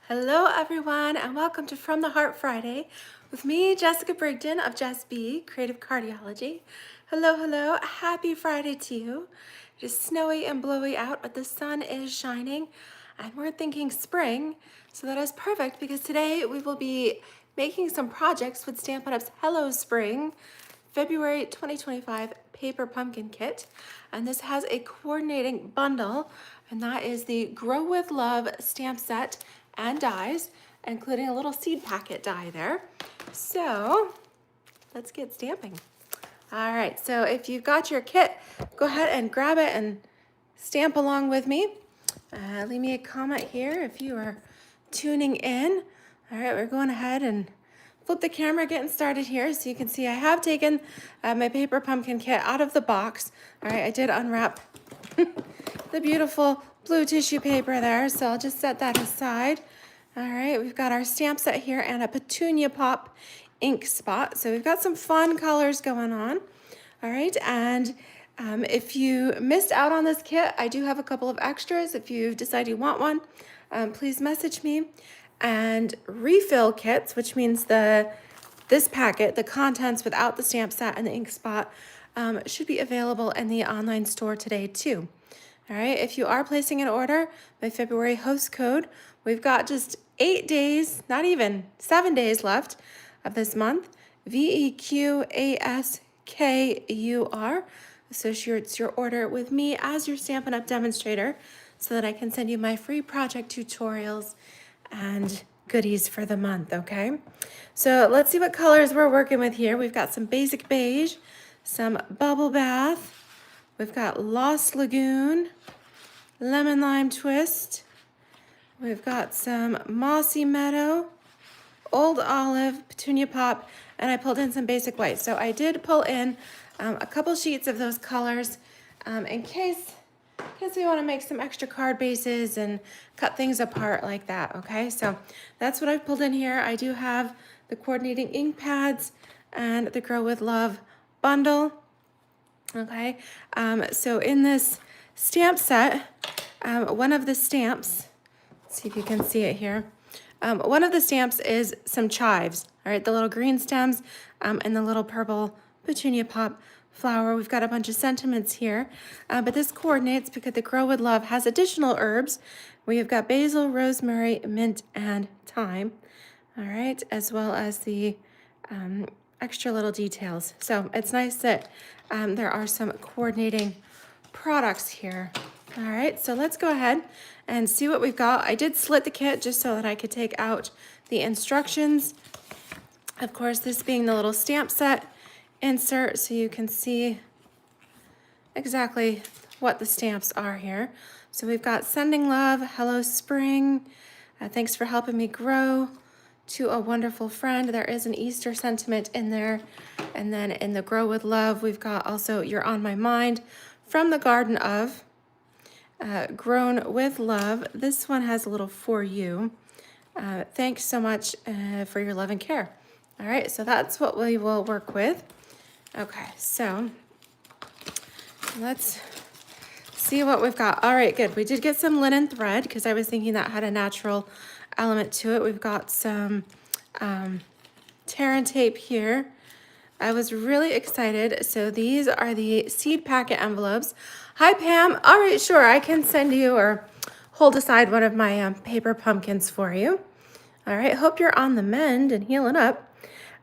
Hello everyone and welcome to From the Heart Friday with me, Jessica Brigden of JessBCreativeCardiology. Hello, happy Friday to you. It is snowy and blowy out, but the sun is shining and we're thinking spring, so that is perfect because today we will be making some projects with Stampin' Up's Hello Spring February 2025 paper pumpkin kit, and this has a coordinating bundle, and that is the Grow with Love stamp set and dies, including a little seed packet die there. So let's get stamping. All right, so if you've got your kit, go ahead and grab it and stamp along with me. Leave me a comment here if you are tuning in. All right, we're going ahead and flip the camera, getting started here. So you can see I have taken my paper pumpkin kit out of the box. All right, I did unwrap the beautiful blue tissue paper there, so I'll just set that aside. All right, we've got our stamp set here and a Petunia Pop ink spot. So we've got some fun colors going on. All right, and if you missed out on this kit, I do have a couple of extras. If you decide you want one, please message me. And refill kits, which means this packet, the contents without the stamp set and the ink spot, should be available in the online store today too. All right, if you are placing an order by February host code, we've got just 8 days, not even 7 days left of this month. VEQASKUR associates your order with me as your Stampin' Up! Demonstrator so that I can send you my free project tutorials and goodies for the month, okay? So let's see what colors we're working with here. We've got some basic beige, some bubble bath, we've got Lost Lagoon, lemon lime twist, we've got some mossy meadow, old olive, petunia pop, and I pulled in some basic white. So I did pull in a couple sheets of those colors in case we want to make some extra card bases and cut things apart like that, okay? So that's what I've pulled in here. I do have the coordinating ink pads and the Grow with Love bundle, okay? So in this stamp set, one of the stamps, let's see if you can see it here. One of the stamps is some chives, all right? The little green stems and the little purple petunia pop flower. We've got a bunch of sentiments here, but this coordinates because the Grow with Love has additional herbs. We've got basil, rosemary, mint, and thyme, all right, as well as the extra little details. So it's nice that there are some coordinating products here. All right, so let's go ahead and see what we've got. I did slit the kit just so that I could take out the instructions. Of course, this being the little stamp set insert so you can see exactly what the stamps are here. So we've got Sending Love, Hello Spring, thanks for helping me grow, to a wonderful friend. There is an Easter sentiment in there. And then in the Grow with Love, we've got also You're on My Mind, from the Garden of, Grown with Love. This one has a little for you. Thanks so much for your love and care. All right, so that's what we will work with. Okay, so let's see what we've got. All right, good. We did get some linen thread because I was thinking that had a natural element to it. We've got some tear and tape here. I was really excited. So these are the seed packet envelopes. Hi, Pam. All right, sure. I can send you or hold aside one of my paper pumpkins for you. All right, hope you're on the mend and healing up.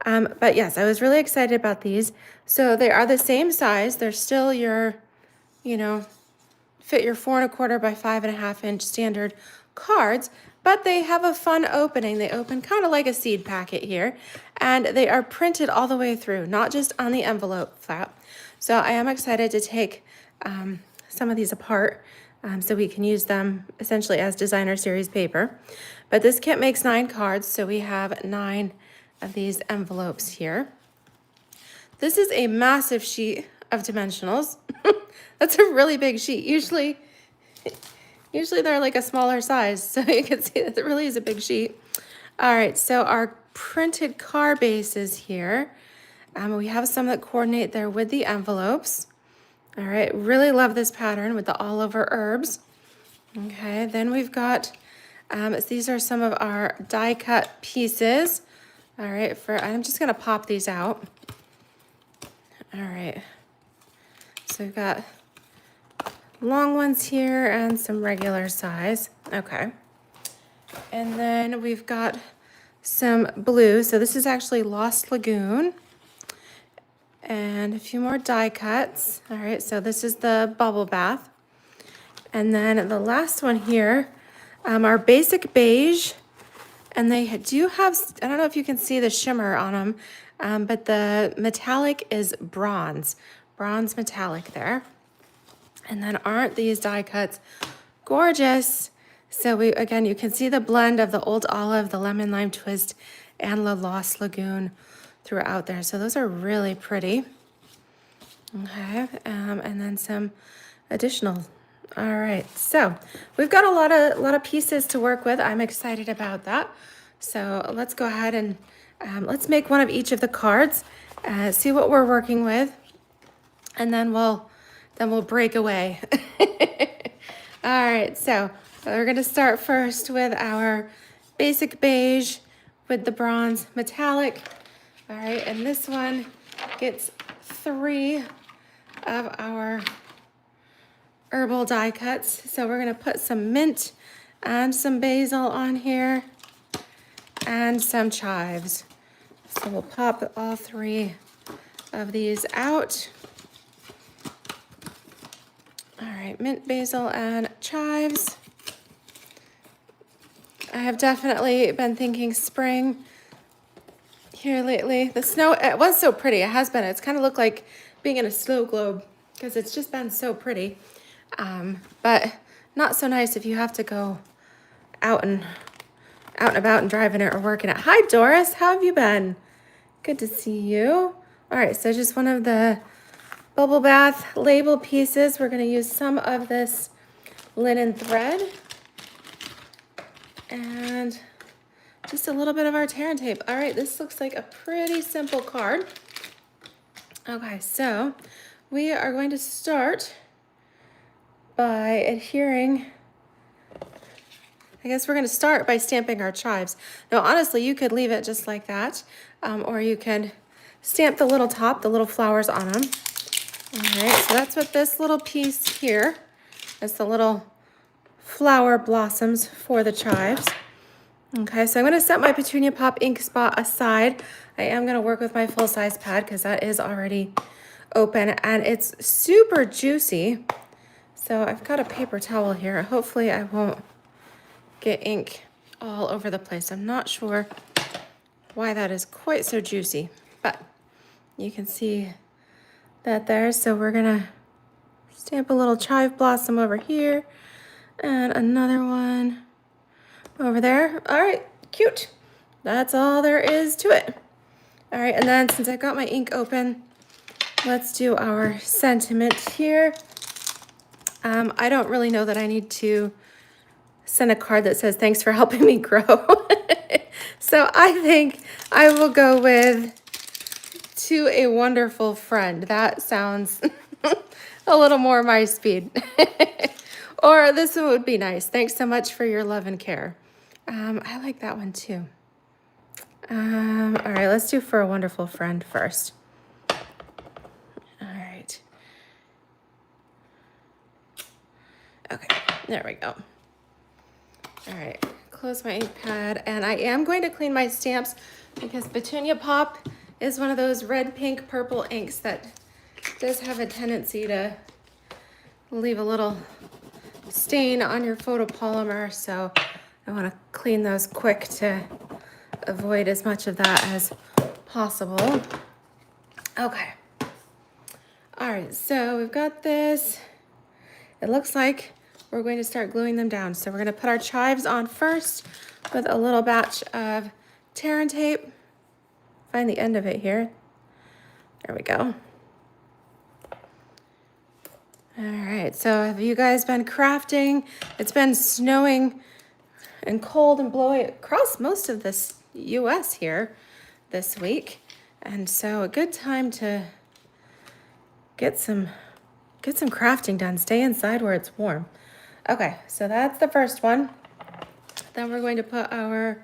But yes, I was really excited about these. So they are the same size. They're still your, fit your 4 1/4 by 5 1/2 inch standard cards, but they have a fun opening. They open kind of like a seed packet here, and they are printed all the way through, not just on the envelope flap. So I am excited to take some of these apart so we can use them essentially as designer series paper. But this kit makes 9 cards, so we have 9 of these envelopes here. This is a massive sheet of dimensionals. That's a really big sheet. Usually they're like a smaller size, so you can see that it really is a big sheet. All right, so our printed card bases here. We have some that coordinate there with the envelopes. All right, really love this pattern with the all over herbs. Okay, then we've got So these are some of our die cut pieces. All right, I'm just gonna pop these out. All right, so we've got long ones here and some regular size. Okay. And then we've got some blue. So this is actually Lost Lagoon. And a few more die cuts. All right, so this is the bubble bath. And then the last one here, our basic beige. And they do have, I don't know if you can see the shimmer on them, but the metallic is bronze metallic there. And then aren't these die cuts gorgeous? So again, you can see the blend of the Old Olive, the Lemon Lime Twist, and the Lost Lagoon throughout there. So those are really pretty. Okay, and then some additional. All right, so we've got a lot of pieces to work with. I'm excited about that. So let's go ahead and let's make one of each of the cards, see what we're working with, and then we'll break away. All right, so we're gonna start first with our basic beige with the bronze metallic. All right, and this one gets 3 of our herbal die cuts. So we're gonna put some mint and some basil on here and some chives. So we'll pop all 3 of these out. All right, mint, basil, and chives. I have definitely been thinking spring here lately. The snow, it was so pretty. It has been. It's kind of looked like being in a snow globe because it's just been so pretty. But not so nice if you have to go out and about and driving it or working it. Hi, Doris. How have you been? Good to see you. All right, so just one of the bubble bath label pieces. We're going to use some of this linen thread and just a little bit of our tear and tape. All right, this looks like a pretty simple card. Okay, so we are going to start by adhering. I guess we're going to start by stamping our chives. Now, honestly, you could leave it just like that, or you could stamp the little top, the little flowers on them. All right, so that's what this little piece here is, the little flower blossoms for the chives. Okay, so I'm going to set my Petunia Pop ink spot aside. I am going to work with my full-size pad because that is already open and it's super juicy. So I've got a paper towel here. Hopefully I won't get ink all over the place. I'm not sure why that is quite so juicy, but you can see that there. So we're gonna stamp a little chive blossom over here and another one over there. All right, cute. That's all there is to it. All right, and then since I've got my ink open, let's do our sentiment here. I don't really know that I need to send a card that says, thanks for helping me grow. So I think I will go with to a wonderful friend. That sounds a little more my speed. Or this one would be nice. Thanks so much for your love and care. I like that one too. All right, let's do for a wonderful friend first. All right. Okay, there we go. All right, close my ink pad, and I am going to clean my stamps because Petunia Pop is one of those red, pink, purple inks that does have a tendency to leave a little stain on your photopolymer, so I want to clean those quick to avoid as much of that as possible. Okay. All right, so we've got this. It looks like we're going to start gluing them down. So we're going to put our chives on first with a little batch of tear and tape. Find the end of it here. There we go. All right, so have you guys been crafting? It's been snowing and cold and blowing across most of this US here this week. And so a good time to get some crafting done. Stay inside where it's warm. Okay, so that's the first one. Then we're going to put our,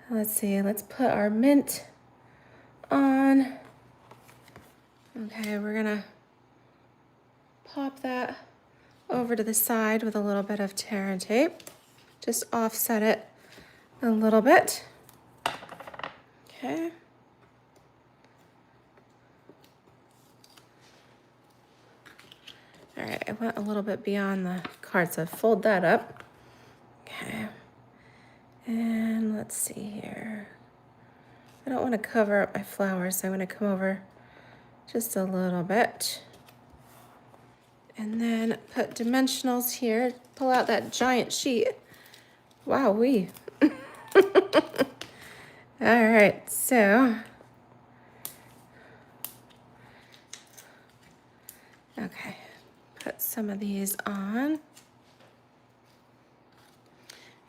let's put our mint on. Okay, we're gonna pop that over to the side with a little bit of tear and tape. Just offset it a little bit. Okay. All right, I went a little bit beyond the card, so fold that up. Okay. And let's see here. I don't want to cover up my flowers, so I'm going to come over just a little bit. And then put dimensionals here. Pull out that giant sheet. Wow-wee. All right, so. Okay, put some of these on.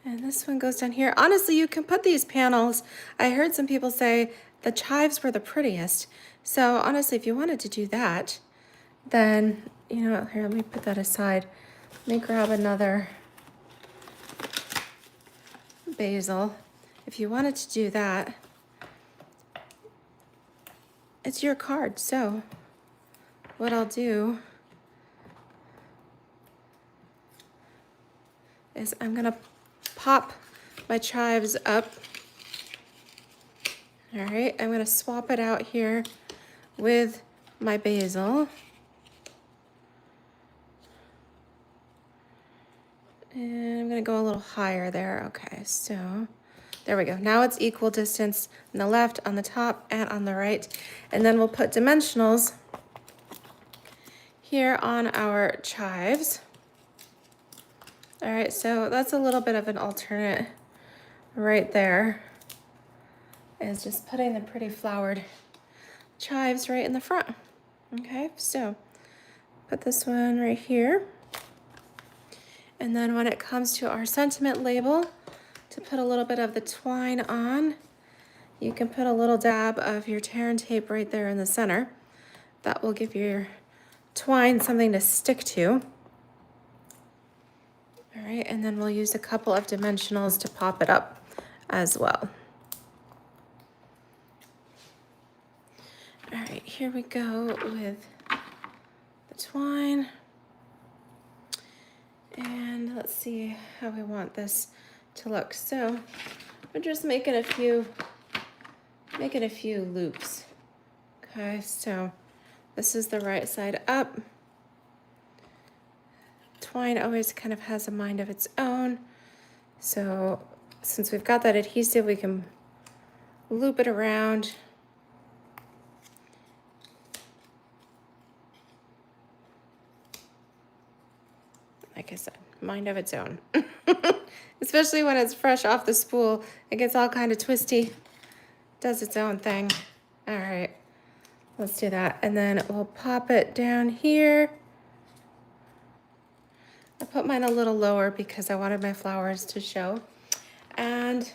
And this one goes down here. Honestly, you can put these panels. I heard some people say the chives were the prettiest. So honestly, if you wanted to do that, then, you know, here, let me put that aside. Let me grab another basil. If you wanted to do that, it's your card. So what I'll do is I'm gonna pop my chives up. All right, I'm gonna swap it out here with my basil. And I'm gonna go a little higher there. Okay, so there we go. Now it's equal distance on the left, on the top, and on the right. And then we'll put dimensionals here on our chives. All right, so that's a little bit of an alternate right there. Is just putting the pretty flowered chives right in the front. Okay, so put this one right here. And then when it comes to our sentiment label, to put a little bit of the twine on, you can put a little dab of your tear and tape right there in the center. That will give your twine something to stick to. All right, and then we'll use a couple of dimensionals to pop it up as well. All right, here we go with the twine. And let's see how we want this to look. So we're just making a few loops. Okay, so this is the right side up. Twine always kind of has a mind of its own. So since we've got that adhesive, we can loop it around. Like I said, mind of its own. Especially when it's fresh off the spool, it gets all kind of twisty, does its own thing. All right, let's do that. And then we'll pop it down here. I put mine a little lower because I wanted my flowers to show. And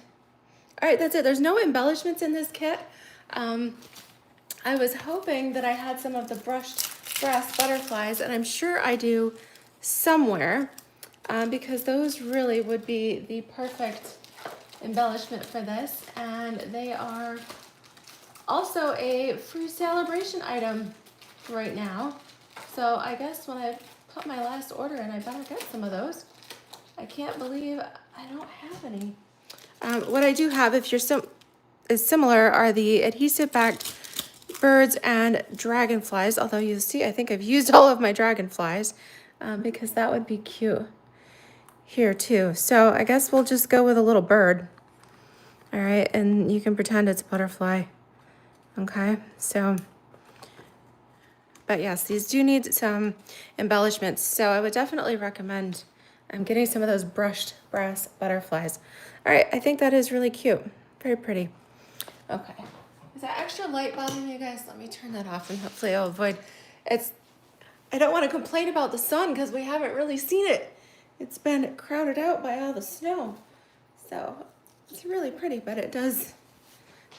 all right, that's it. There's no embellishments in this kit. I was hoping that I had some of the brushed brass butterflies, and I'm sure I do somewhere, because those really would be the perfect embellishment for this. And they are also a free celebration item right now. So I guess when I put my last order in, I better get some of those. I can't believe I don't have any. What I do have, if you're is similar, are the adhesive-backed birds and dragonflies. Although you see, I think I've used all of my dragonflies, because that would be cute here too. So I guess we'll just go with a little bird. All right, and you can pretend it's a butterfly. Okay, so. But yes, these do need some embellishments, so I would definitely recommend getting some of those brushed brass butterflies. All right, I think that is really cute. Very pretty. Okay. Is that extra light bothering you guys? Let me turn that off and hopefully I'll avoid. I don't want to complain about the sun because we haven't really seen it. It's been crowded out by all the snow. So it's really pretty, but it does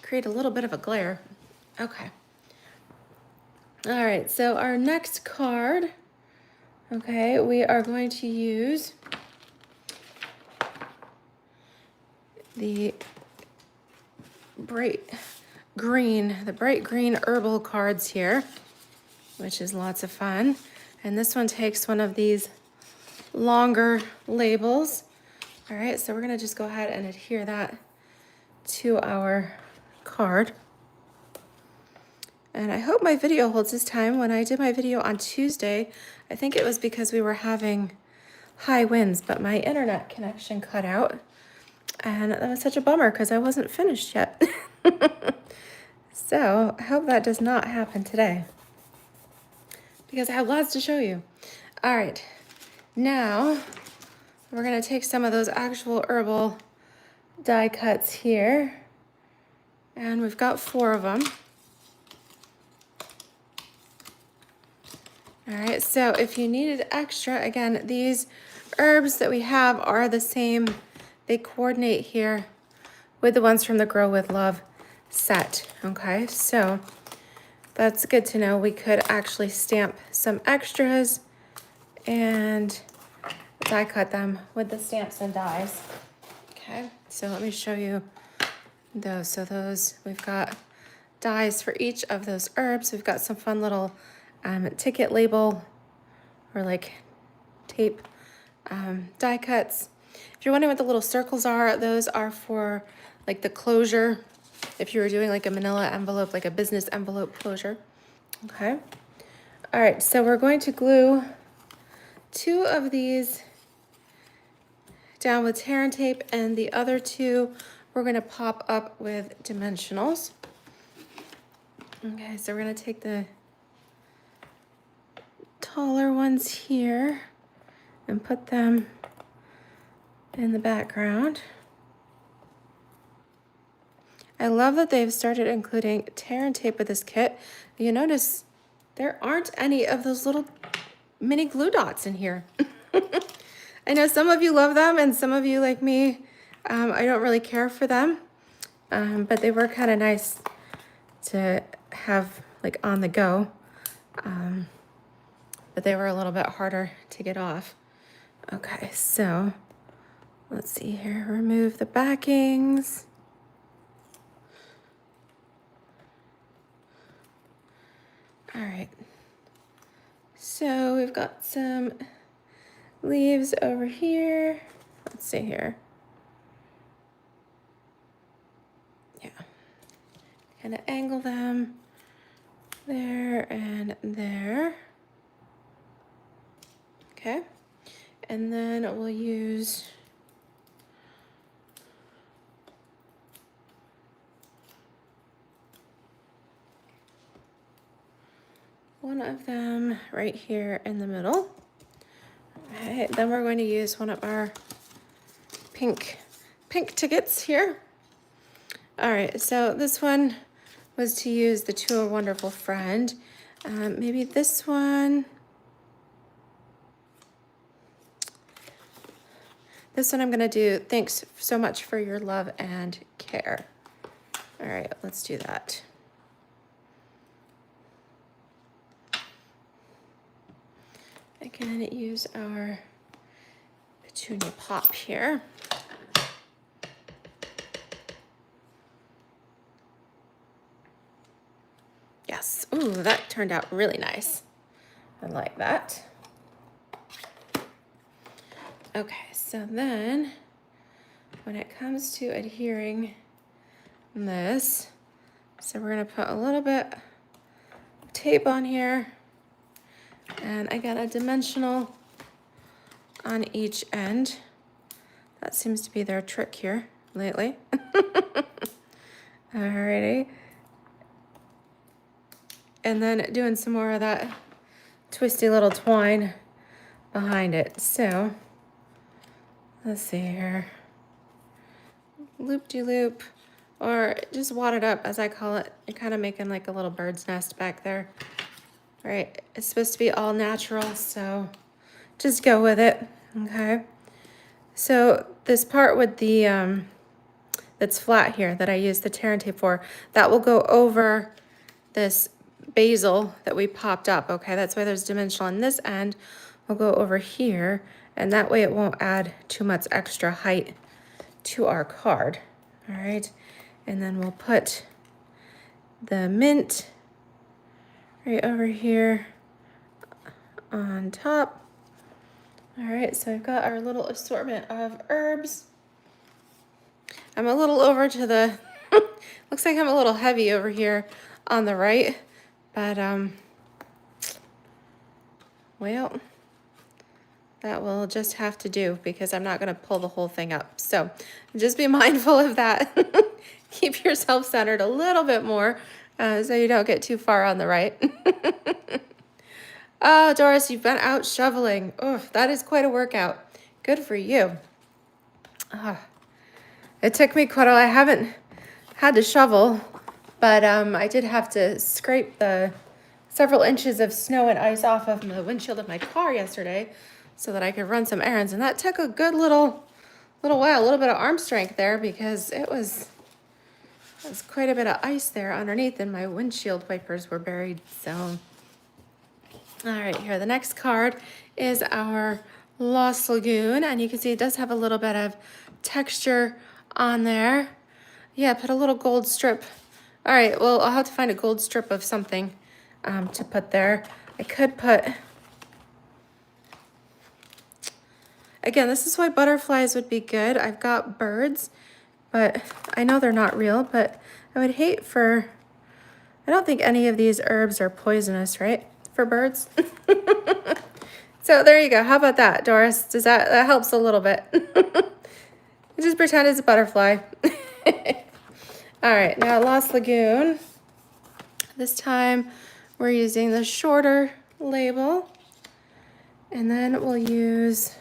create a little bit of a glare. Okay. All right, so our next card, okay, we are going to use the bright green herbal cards here, which is lots of fun. And this one takes one of these longer labels. All right, so we're gonna just go ahead and adhere that to our card. And I hope my video holds this time. When I did my video on Tuesday, I think it was because we were having high winds, but my internet connection cut out. And that was such a bummer because I wasn't finished yet. So I hope that does not happen today because I have lots to show you. All right, now we're gonna take some of those actual herbal die cuts here, and we've got 4 of them. All right, so if you needed extra, again, these herbs that we have are the same. They coordinate here with the ones from the Grow with Love set, okay? So that's good to know. We could actually stamp some extras and die cut them with the stamps and dies. Okay, so let me show you those. So those, we've got dies for each of those herbs. We've got some fun little ticket label or like tape die cuts. If you're wondering what the little circles are, those are for like the closure. If you were doing like a manila envelope, like a business envelope closure. Okay. All right, so we're going to glue 2 of these down with tear and tape, and the other 2 we're going to pop up with dimensionals. Okay, so we're going to take the taller ones here and put them in the background. I love that they've started including tear and tape with this kit. You notice there aren't any of those little mini glue dots in here. I know some of you love them and some of you, like me, I don't really care for them, but they were kind of nice to have like on the go, but they were a little bit harder to get off. Okay, so let's see here, remove the backings. All right, so we've got some leaves over here. Let's see here. Yeah, kind of angle them there and there. Okay, and then we'll use one of them right here in the middle. Okay, then we're going to use one of our pink tickets here. All right, so this one was to use the To a Wonderful Friend. Maybe this one. This one I'm gonna do, thanks so much for your love and care. All right, let's do that. Again, use our petunia pop here. Yes, ooh, that turned out really nice. I like that. Okay, so then when it comes to adhering this, so we're gonna put a little bit of tape on here, and I got a dimensional on each end. That seems to be their trick here lately. Alrighty. And then doing some more of that twisty little twine behind it. So let's see here. Loop-de-loop, or just wad it up as I call it. You're kind of making like a little bird's nest back there. All right, it's supposed to be all natural, so just go with it, okay? So this part with the, that's flat here that I use the tear and tape for, that will go over this basil that we popped up, okay? That's why there's dimensional on this end. We'll go over here, and that way it won't add too much extra height to our card. All right, and then we'll put the mint right over here on top. All right, so I've got our little assortment of herbs. I'm a little over to the, looks like I'm a little heavy over here on the right, but well, that will just have to do because I'm not gonna pull the whole thing up. So just be mindful of that. Keep yourself centered a little bit more so you don't get too far on the right. Oh, Doris, you've been out shoveling. Oh, that is quite a workout. Good for you. It took me quite a while. I haven't had to shovel, but I did have to scrape the several inches of snow and ice off of the windshield of my car yesterday so that I could run some errands. And that took a good little while, a little bit of arm strength there because it was quite a bit of ice there underneath and my windshield wipers were buried. So, all right, here, the next card is our Lost Lagoon. And you can see it does have a little bit of texture on there. Yeah, put a little gold strip. All right, well, I'll have to find a gold strip of something to put there. I could put, again, this is why butterflies would be good. I've got birds, but I know they're not real, but I would hate for, I don't think any of these herbs are poisonous, right? For birds. So there you go. How about that, Doris? Does that helps a little bit. Just pretend it's a butterfly. All right, now Lost Lagoon. This time we're using the shorter label. And then we'll use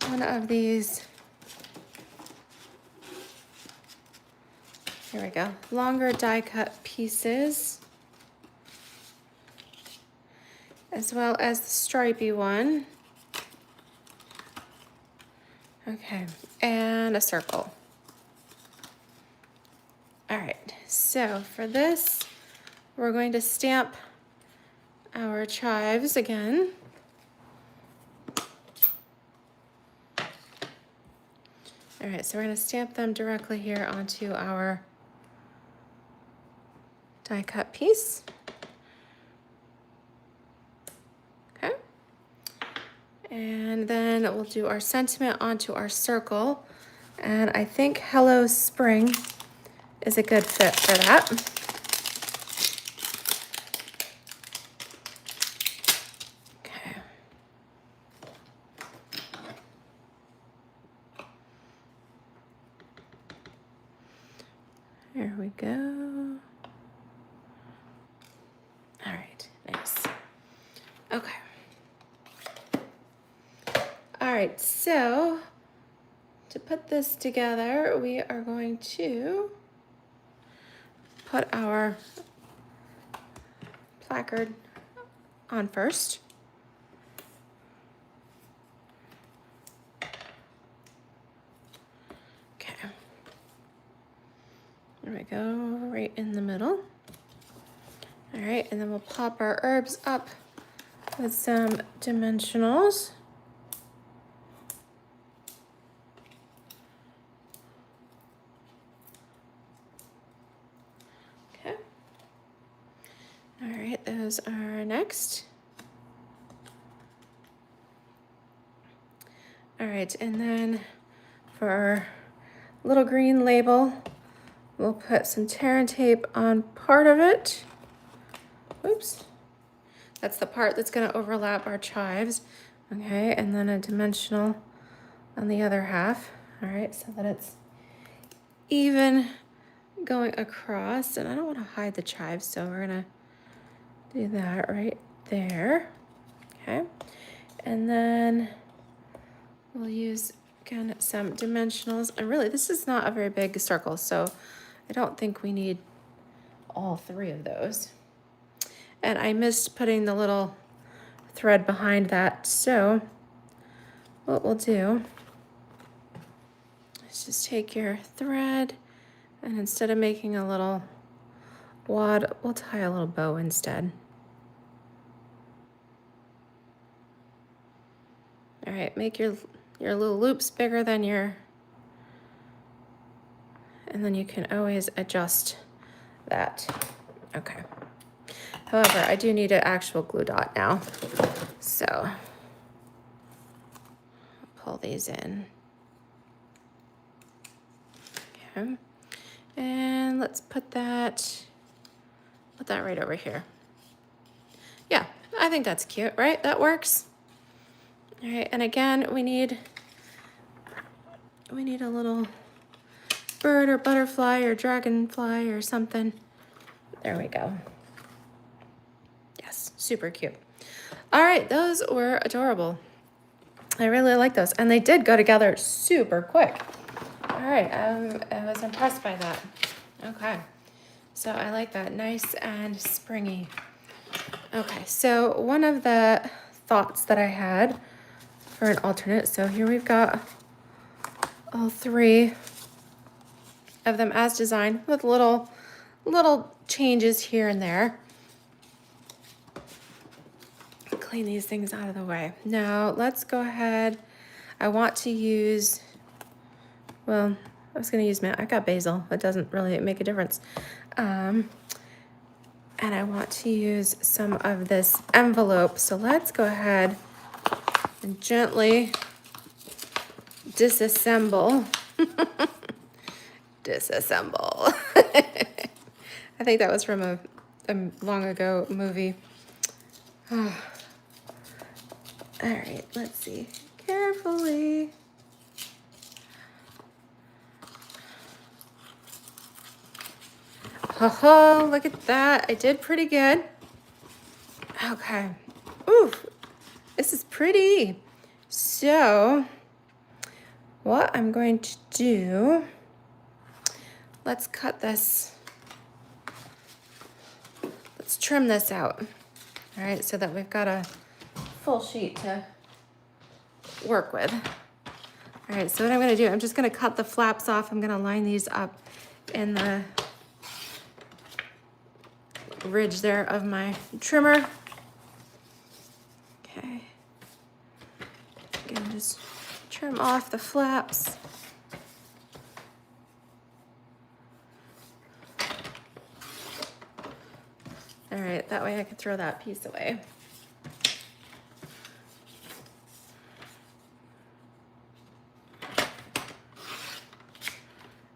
one of these. Here we go. Longer die cut pieces. As well as the stripy one. Okay, and a circle. All right, so for this, we're going to stamp our chives again. All right, so we're gonna stamp them directly here onto our die cut piece. Okay. And then we'll do our sentiment onto our circle. And I think Hello Spring is a good fit for that. Okay. There we go. All right, nice. Okay. All right, so to put this together, we are going to put our placard on first. Okay. There we go, right in the middle. All right, and then we'll pop our herbs up with some dimensionals. Okay. All right, those are next. All right, and then for our little green label, we'll put some tear and tape on part of it. Oops. That's the part that's going to overlap our chives. Okay, and then a dimensional on the other half. All right, so that it's even going across. And I don't want to hide the chives, so we're going to do that right there. Okay, and then we'll use, again, some dimensionals. And really, this is not a very big circle, so I don't think we need all three of those. And I missed putting the little thread behind that. So what we'll do is just take your thread and instead of making a little wad, we'll tie a little bow instead. All right, make your your little loop's bigger than your, and then you can always adjust that. Okay. However, I do need an actual glue dot now. So I'll pull these in. Okay. And let's put that right over here. Yeah, I think that's cute, right? That works. All right, and again, we need a little bird or butterfly or dragonfly or something. There we go. Yes, super cute. All right, those were adorable. I really like those, and they did go together super quick. All right, I was impressed by that. Okay, so I like that, nice and springy. Okay, so one of the thoughts that I had for an alternate, so here we've got all three of them as designed with little changes here and there. Clean these things out of the way. Now let's go ahead. I want to use, well, I was gonna use mint. I got basil. It doesn't really make a difference. And I want to use some of this envelope. So let's go ahead and gently disassemble. Disassemble. I think that was from a long ago movie. Oh. All right, let's see. Carefully. Oh, look at that. I did pretty good. Okay. Ooh, this is pretty. So, what I'm going to do, let's cut this. Let's trim this out. All right, so that we've got a full sheet to work with. All right, so what I'm gonna do, I'm just gonna cut the flaps off. I'm gonna line these up in the ridge there of my trimmer. Okay. Again, just trim off the flaps. All right, that way I can throw that piece away.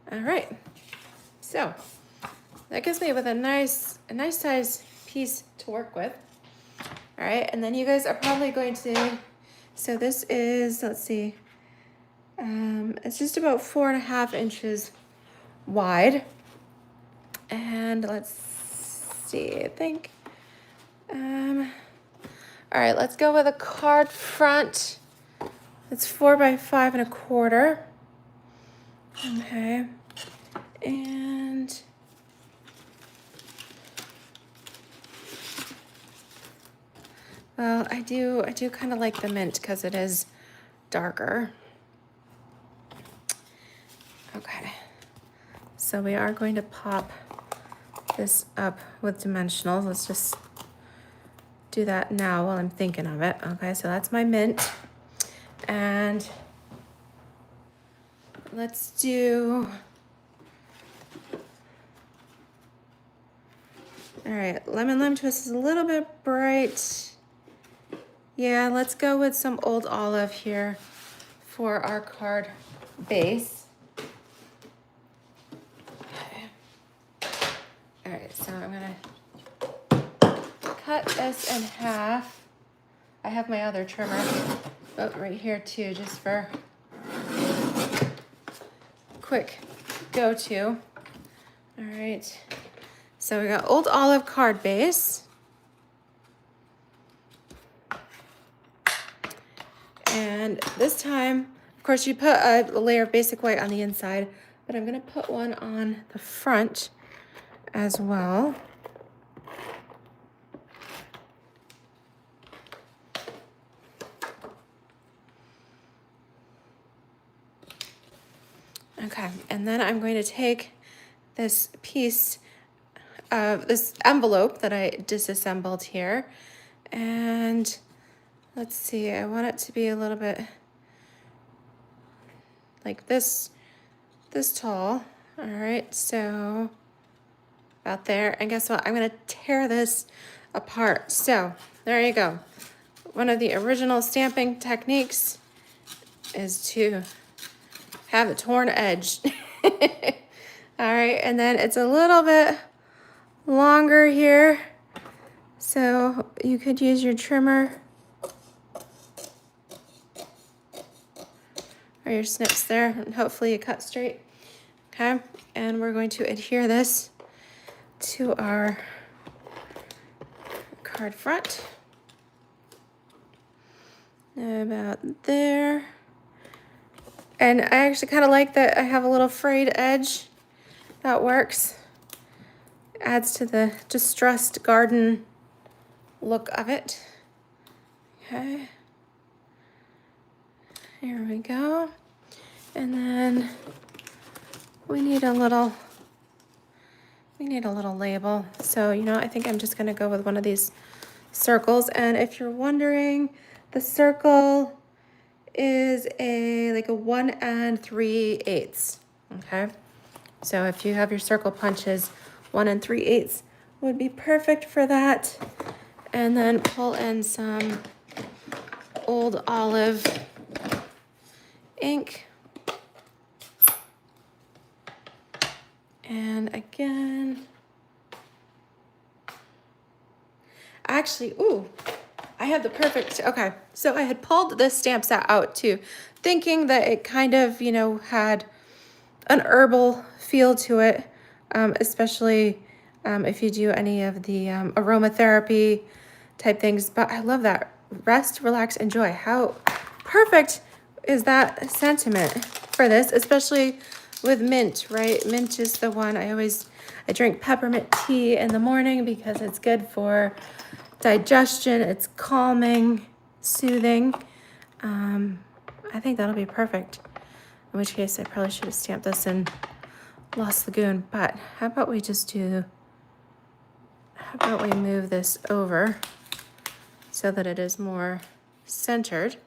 All right, so that gives me with a nice size piece to work with. All right, and then you guys are probably going to, so this is, let's see, it's just about 4.5 inches wide. And let's see, I think, all right, let's go with a card front. It's 4 by 5.25. Okay, and well, I do kind of like the mint because it is darker. Okay, so we are going to pop this up with dimensionals. Let's just do that now while I'm thinking of it. Okay, so that's my mint, and let's do, all right, lemon twist is a little bit bright. Yeah, let's go with some old olive here for our card base. Okay. All right, so I'm gonna cut this in half. I have my other trimmer right here too, just for quick go-to. All right, so we got old olive card base. And this time, of course, you put a layer of basic white on the inside, but I'm gonna put one on the front as well. Okay, and then I'm going to take this piece of this envelope that I disassembled here, and let's see, I want it to be a little bit like this tall. All right, so about there. And guess what? I'm gonna tear this apart. So there you go. One of the original stamping techniques is to have a torn edge. All right, and then it's a little bit longer here, so you could use your trimmer or your snips there, and hopefully you cut straight. Okay, and we're going to adhere this to our card front. About there. And I actually kind of like that I have a little frayed edge. That works. Adds to the distressed garden look of it. Okay. Here we go. And then we need a little label. So, you know, I think I'm just gonna go with one of these circles. And if you're wondering, the circle is like a 1 3/8. Okay. So if you have your circle punches, 1 3/8 would be perfect for that. And then pull in some old olive ink. And again, actually, ooh, I have the perfect, okay. So I had pulled this stamp set out too, thinking that it kind of, you know, had an herbal feel to it, especially if you do any of the aromatherapy type things. But I love that. Rest, relax, enjoy. How perfect is that sentiment for this, especially with mint, right? Mint is the one I drink peppermint tea in the morning because it's good for digestion. It's calming, soothing. I think that'll be perfect. In which case I probably should have stamped this in Lost Lagoon, but how about we move this over so that it is more centered.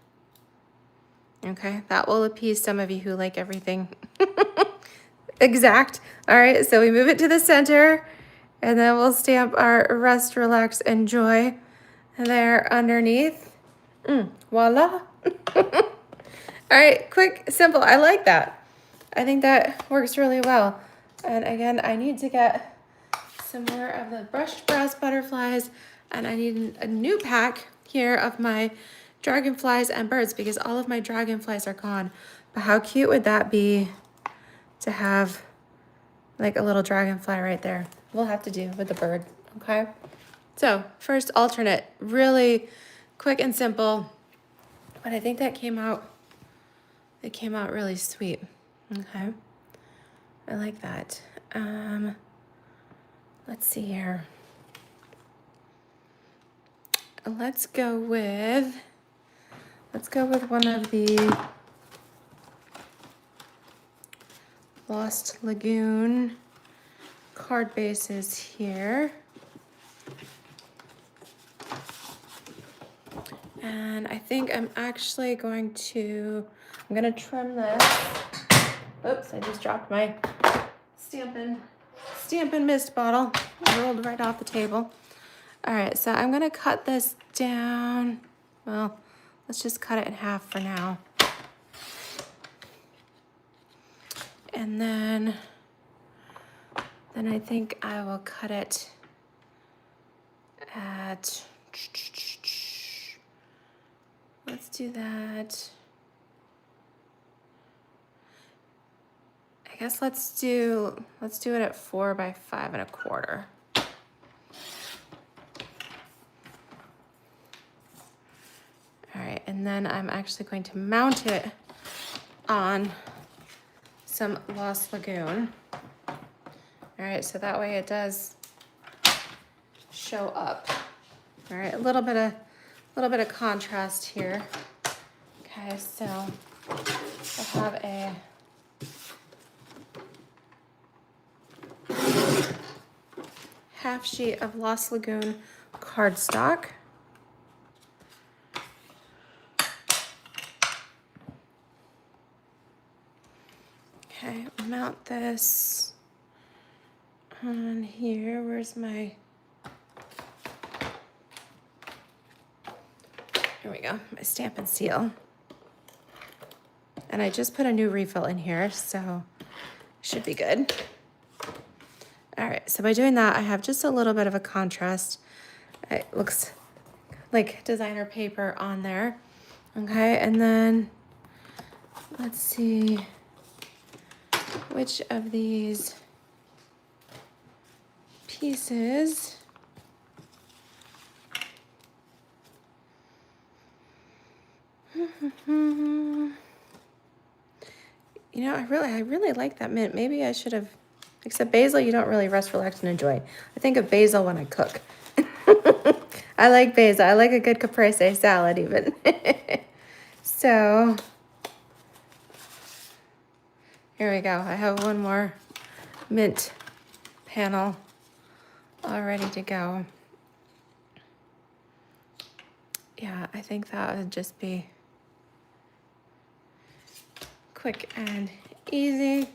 Okay, that will appease some of you who like everything exact. All right, so we move it to the center and then we'll stamp our rest, relax, enjoy there underneath. Voila. All right, quick, simple. I like that. I think that works really well. And again, I need to get some more of the brushed brass butterflies, and I need a new pack here of my dragonflies and birds because all of my dragonflies are gone. But how cute would that be to have like a little dragonfly right there? We'll have to do with the bird, okay? So first alternate, really quick and simple, but I think that came out really sweet. Okay, I like that. Let's see here. Let's go with one of the Lost Lagoon card bases here. And I think I'm actually going to trim this. Oops, I just dropped my Stampin' Mist bottle. It rolled right off the table. All right, so I'm gonna cut this down. Well, let's just cut it in half for now. And then I think I will cut it at, let's do that. I guess let's do it at 4 by 5 1/4. All right, and then I'm actually going to mount it on some Lost Lagoon. All right, so that way it does show up. All right, a little bit of contrast here. Okay, so I have a half sheet of Lost Lagoon cardstock. mount this on here. Where's my, here we go, my Stampin' seal. And I just put a new refill in here, so should be good. All right, so by doing that, I have just a little bit of a contrast. It looks like designer paper on there. Okay, and then let's see which of these pieces you know, I really like that mint. Maybe I should have, except basil you don't really rest, relax, and enjoy. I think of basil when I cook. I like basil. I like a good caprese salad even. So here we go. I have one more mint panel all ready to go. Yeah, I think that would just be quick and easy.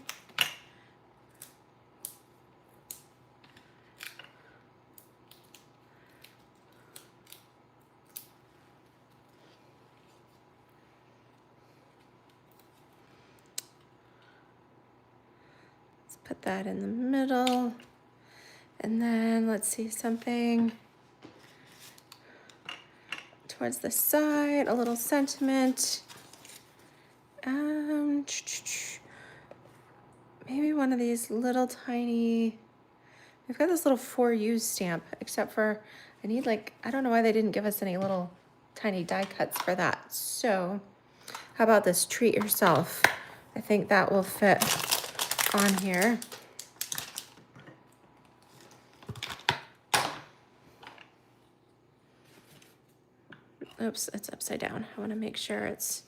Let's put that in the middle. And then let's see something towards the side, a little sentiment. Maybe one of these little tiny, we've got this little for you stamp, except for I need like, I don't know why they didn't give us any little tiny die cuts for that. So how about this treat yourself? I think that will fit on here. Oops, it's upside down. I want to make sure it's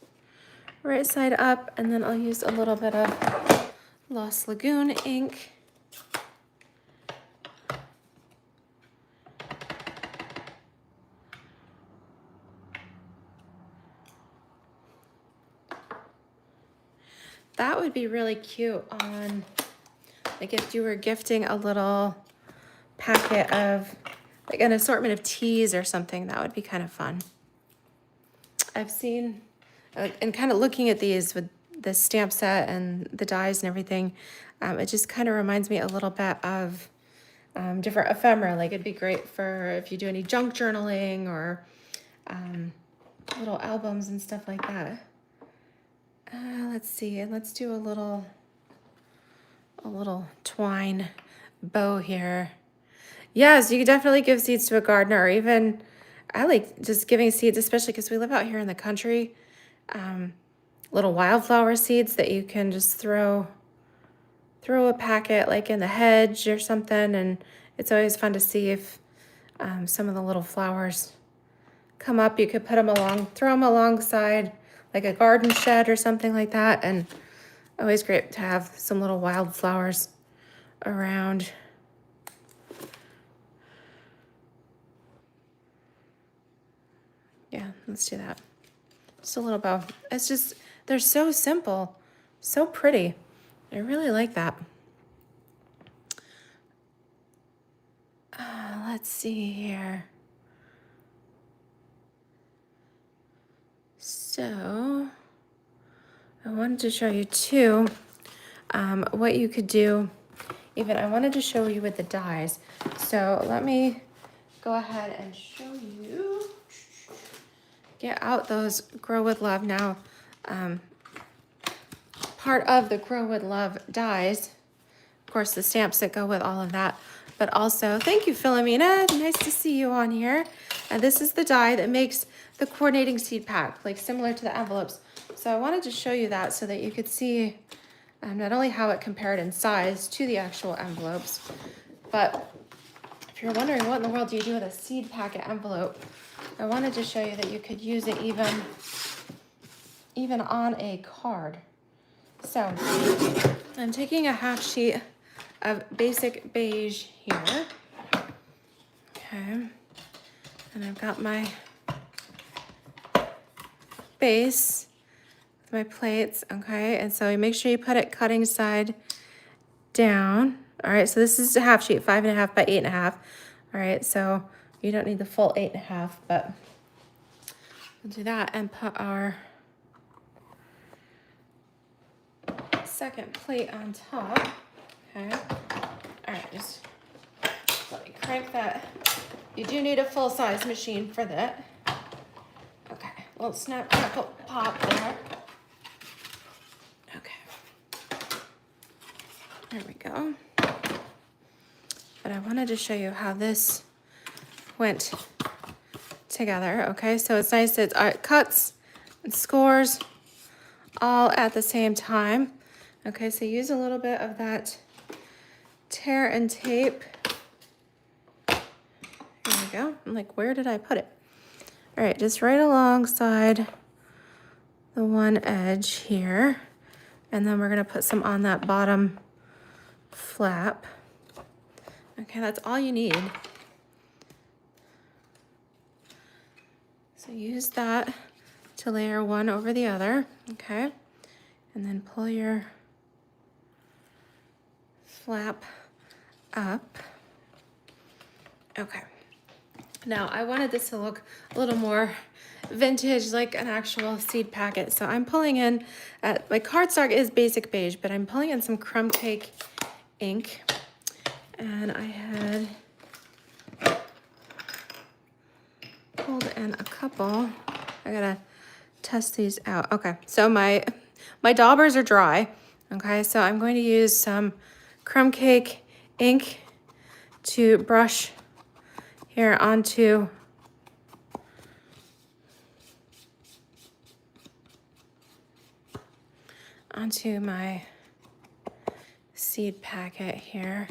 right side up, and then I'll use a little bit of Lost Lagoon ink. That would be really cute on, like if you were gifting a little packet of, like an assortment of teas or something, that would be kind of fun. I've seen, and kind of looking at these with the stamp set and the dies and everything, it just kind of reminds me a little bit of different ephemera. Like it'd be great for if you do any junk journaling or little albums and stuff like that. Let's see, and let's do a little twine bow here. Yes, you could definitely give seeds to a gardener, or even I like just giving seeds, especially because we live out here in the country. Little wildflower seeds that you can just throw a packet like in the hedge or something, and it's always fun to see if some of the little flowers come up. You could put them throw them alongside like a garden shed or something like that, and always great to have some little wildflowers around. Yeah, let's do that. Just a little bow. It's just, they're so simple, so pretty. I really like that. Let's see here. So I wanted to show you too what you could do. Even I wanted to show you with the dies. So let me go ahead and show you. Get out those Grow With Love now. Part of the Grow With Love dies, of course, the stamps that go with all of that. But also, thank you, Philomena. Nice to see you on here. And this is the die that makes the coordinating seed pack, like similar to the envelopes. So I wanted to show you that so that you could see not only how it compared in size to the actual envelopes, but if you're wondering what in the world do you do with a seed packet envelope, I wanted to show you that you could use it even on a card. So I'm taking a half sheet of basic beige here. Okay. And I've got my base with my plates, okay? And so you make sure you put it cutting side down. All right, so this is a half sheet, 5.5 by 8.5. All right, so you don't need the full 8.5, but we'll do that and put our second plate on top. Okay. All right, just let me crank that. You do need a full-size machine for that. Okay, little snap, crackle, pop there. Okay. There we go. But I wanted to show you how this went together. Okay, so it's nice that it cuts and scores all at the same time. Okay, so use a little bit of that tear and tape. There we go. I'm like, where did I put it? All right, just right alongside the one edge here. And then we're gonna put some on that bottom flap. Okay, that's all you need. So use that to layer one over the other, okay? And then pull your flap up. Okay. Now I wanted this to look a little more vintage, like an actual seed packet. So I'm pulling in, my cardstock is basic beige, but I'm pulling in some crumb cake ink. And I had pulled in a couple. I gotta test these out. Okay, so my daubers are dry. Okay, so I'm going to use some crumb cake ink to brush here onto my seed packet here.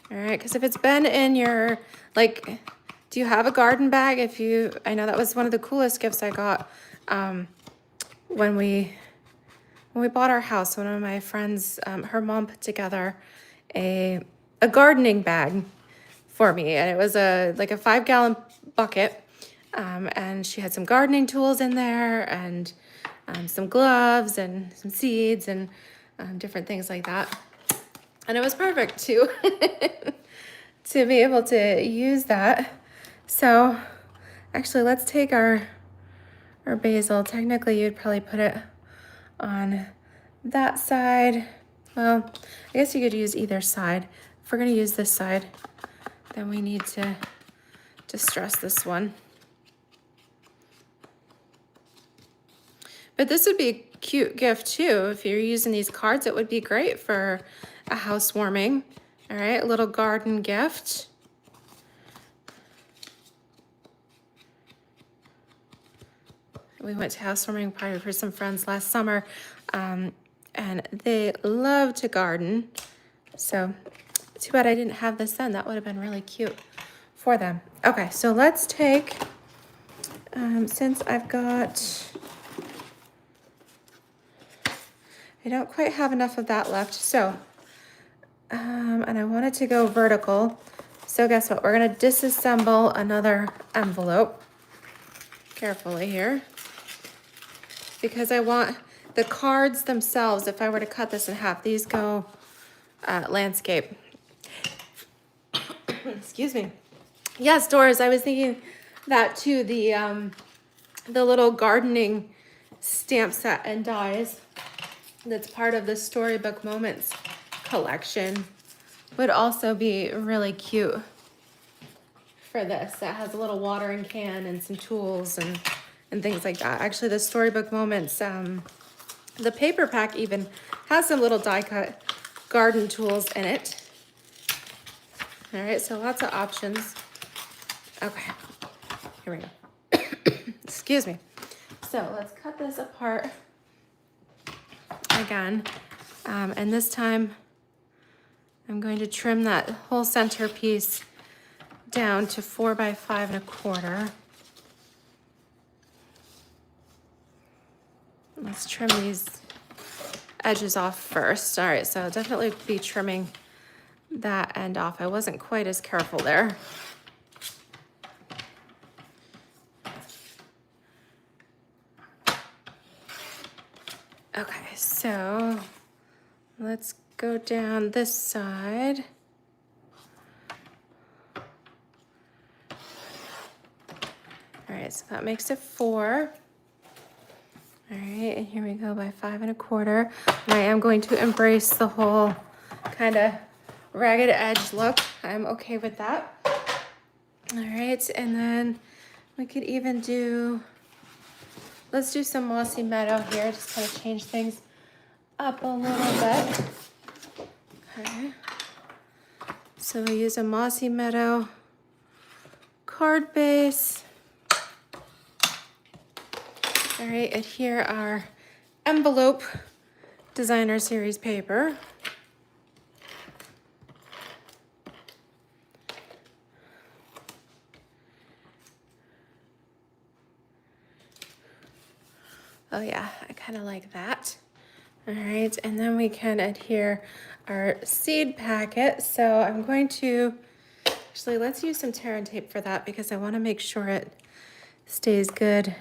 All right, because if it's been in your, like, do you have a garden bag? I know that was one of the coolest gifts I got when we bought our house. One of my friends, her mom put together a gardening bag for me, and it was like a 5-gallon bucket, and she had some gardening tools in there, and some gloves and some seeds and different things like that. And it was perfect to to be able to use that. So actually, let's take our basil. Technically, you'd probably put it on that side. Well, I guess you could use either side. If we're gonna use this side, then we need to stress this one. But this would be a cute gift too. If you're using these cards, it would be great for a housewarming. All right, a little garden gift. We went to housewarming party for some friends last summer, and they love to garden. So too bad I didn't have this then. That would have been really cute for them. Okay, so let's take, since I've got, I don't quite have enough of that left. So, and I wanted to go vertical. So guess what? We're gonna disassemble another envelope carefully here, because I want the cards themselves, if I were to cut this in half, these go landscape. Excuse me. Yes, Doris, I was thinking that too, the little gardening stamp set and dies that's part of the Storybook Moments collection would also be really cute for this. That has a little watering can and some tools and things like that. Actually, the Storybook Moments, the paper pack even has some little die cut garden tools in it. All right, so lots of options. Okay, here we go. Excuse me. So let's cut this apart again. And this time I'm going to trim that whole center piece down to 4 by 5.25. Let's trim these edges off first. All right, so I'll definitely be trimming that end off. I wasn't quite as careful there. Okay, so Let's go down this side. All right, so that makes it 4. All right, and here we go by 5 1/4. And I am going to embrace the whole kind of ragged edge look. I'm okay with that. All right, and then we could even do, let's do some mossy meadow here, just kind of change things up a little bit. Okay. So we use a mossy meadow card base. All right, and here our envelope designer series paper. Oh yeah, I kind of like that. All right, and then we can adhere our seed packet. So I'm going to, actually let's use some tear and tape for that because I want to make sure it stays good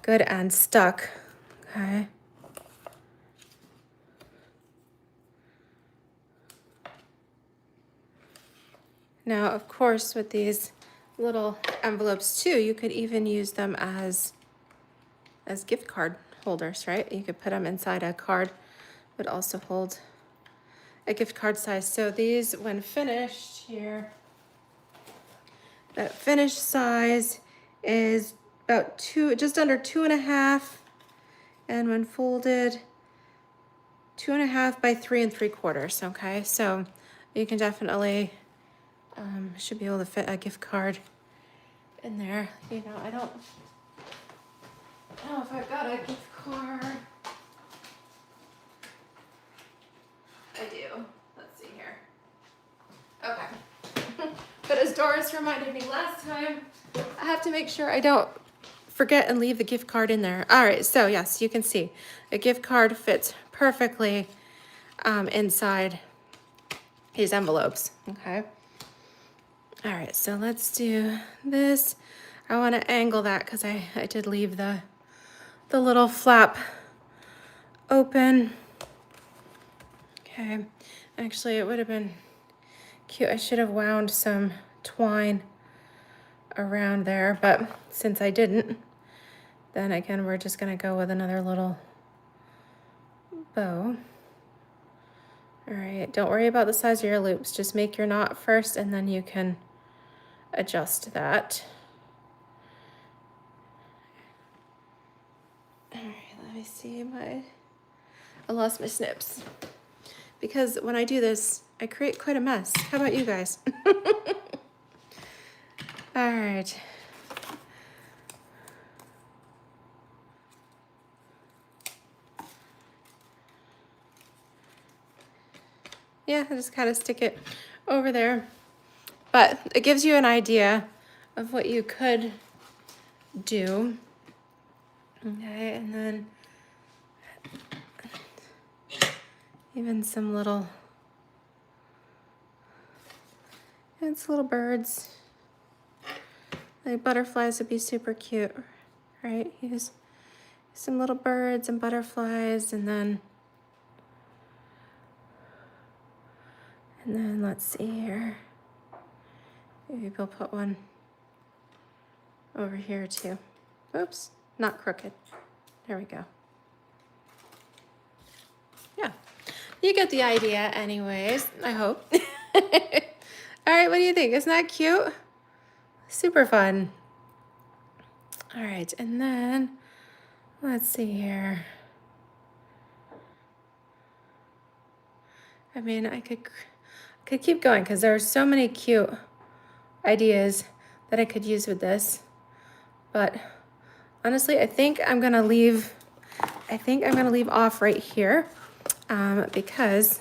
and stuck, okay? Now, of course, with these little envelopes too, you could even use them as gift card holders, right? You could put them inside a card, but also hold a gift card size. So these, when finished here, that finished size is about just under 2.5, and when folded, 2.5 by 3 3/4. Okay, so you can definitely should be able to fit a gift card in there. You know, I don't know if I've got a gift card. I do. Let's see here. Okay. But as Doris reminded me last time, I have to make sure I don't forget and leave the gift card in there. All right, so yes, you can see a gift card fits perfectly inside these envelopes, okay? All right, so let's do this. I want to angle that because I did leave the little flap open. Okay, actually it would have been cute. I should have wound some twine around there, but since I didn't, then again, we're just gonna go with another little bow. All right, don't worry about the size of your loops. Just make your knot first and then you can adjust that. All right, let me see I lost my snips. Because when I do this, I create quite a mess. How about you guys? All right. Yeah, I just kind of stick it over there. But it gives you an idea of what you could do. Okay, and then even some little birds. Like butterflies would be super cute, right? Use some little birds and butterflies, and then let's see here. Maybe we'll put one over here too. Oops, not crooked. There we go. Yeah, you get the idea anyways, I hope. All right, what do you think? Isn't that cute? Super fun. All right, and then let's see here. I mean, I could keep going because there are so many cute ideas that I could use with this. But honestly, I think I'm gonna leave off right here because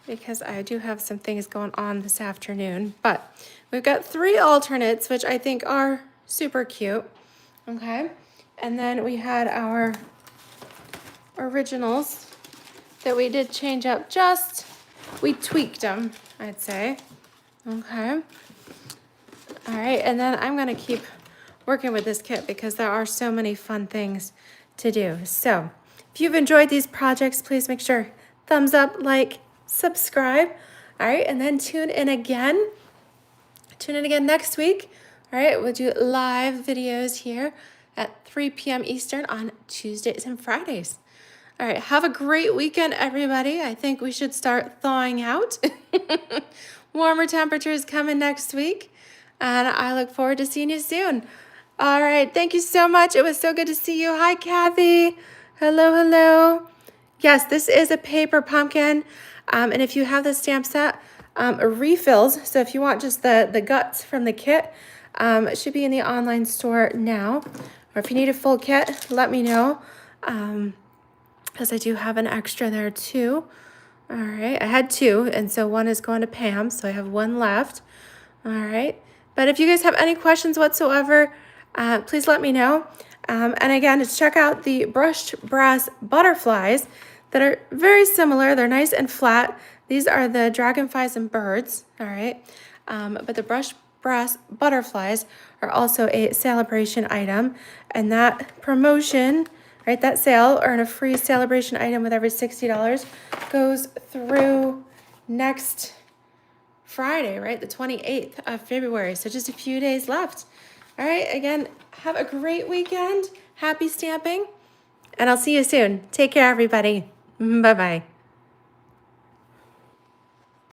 because I do have some things going on this afternoon. But we've got 3 alternates, which I think are super cute. Okay, and then we had our originals that we did change up we tweaked them, I'd say. Okay. All right, and then I'm gonna keep working with this kit because there are so many fun things to do. So If you've enjoyed these projects, please make sure thumbs up, like, subscribe. All right, and then tune in again. Tune in again next week. All right, we'll do live videos here at 3 p.m. Eastern on Tuesdays and Fridays. All right, have a great weekend, everybody. I think we should start thawing out. Warmer temperatures coming next week, and I look forward to seeing you soon. All right, thank you so much. It was so good to see you. Hi, Kathy. Hello, hello. Yes, this is a paper pumpkin, and if you have the stamp set, refills, so if you want just the guts from the kit, it should be in the online store now. Or if you need a full kit, let me know, because I do have an extra there too. All right, I had 2, and so 1 is going to Pam, so I have 1 left. All right, but if you guys have any questions whatsoever, please let me know. And again, just check out the brushed brass butterflies that are very similar. They're nice and flat. These are the dragonflies and birds, all right? But the brushed brass butterflies are also a celebration item, and that promotion, right, that sale, earn a free celebration item with every $60, goes through next Friday, right, the 28th of February, so just a few days left. All right, again, have a great weekend, happy stamping, and I'll see you soon. Take care, everybody. Bye-bye.